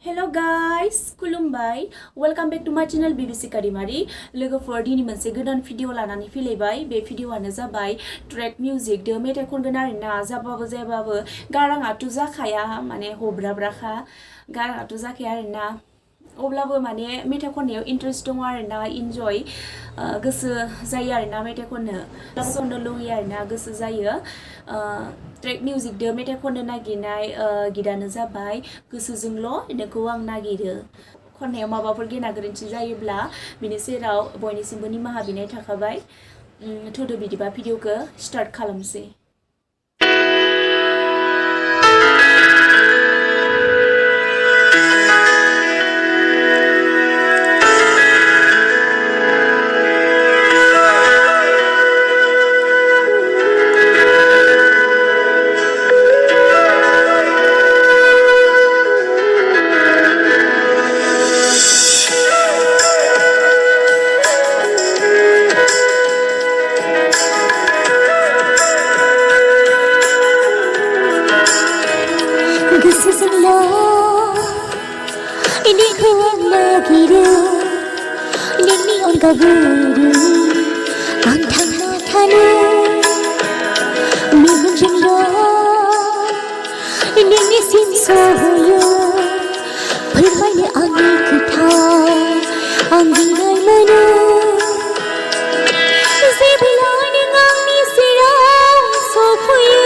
Hello guys, खुलुमबाय. Welcome back to my channel Bibisika daimary. लोगोफोर दिनै मोनसे गोदान भिडिअ लानानै फैलायबाय. बे भिडिअआनो जाबाय ट्रेक मिउजिक दो मेथाइ खनगोन आरोना जाबाबो जायाबाबो गाराङाथ' जाखाया माने हब्राब्राखा गाराङाथ' जाखाया आरोना अब्लाबो माने मेथाइ खननायाव इन्ट्रेस्ट दङ आरोना इन्जय गोसो जायो आरोना मेथाइ खननो लुगैयो आरोना गोसो जायो ट्रेक मिउजिक दो मेथाइ खननो नागिरनाय गिदानो जाबाय गोसोजोंल' नोंखौ आं नागिरो खननायाव माबाफोर गेना गोरोन्थि जायोब्ला बिनि सेराव बयनिसिमबो निमाहा बिनाय थाखाबाय थौदो बिदिबा भिडिअखौ स्टार्ट खालामसै gwswjwnglo ini ku nagiru nini onga buru ang thangna thanu gwswjwnglo nini sim sohoyo फोरमायनो आंनि खोथा आं गिनाय मोनो जेब्ला नों आंनि सेराव सफैयो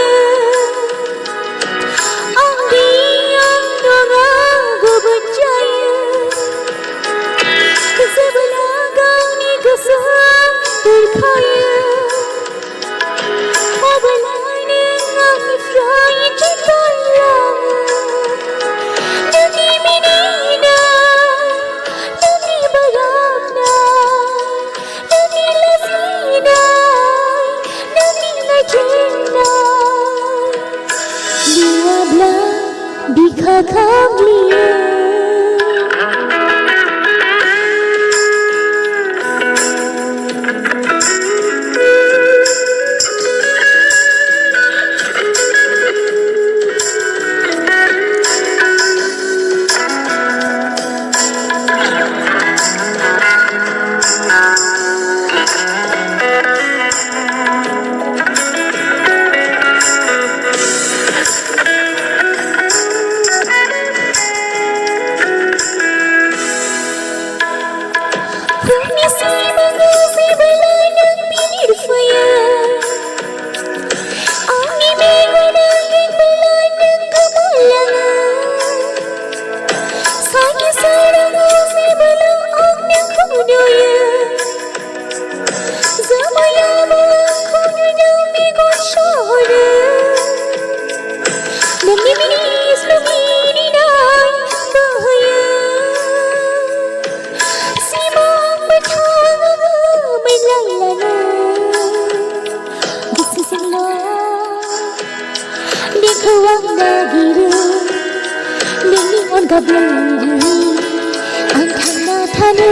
ang thangna thanu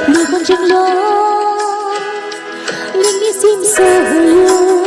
gwswjwnglo nini sim sohoyo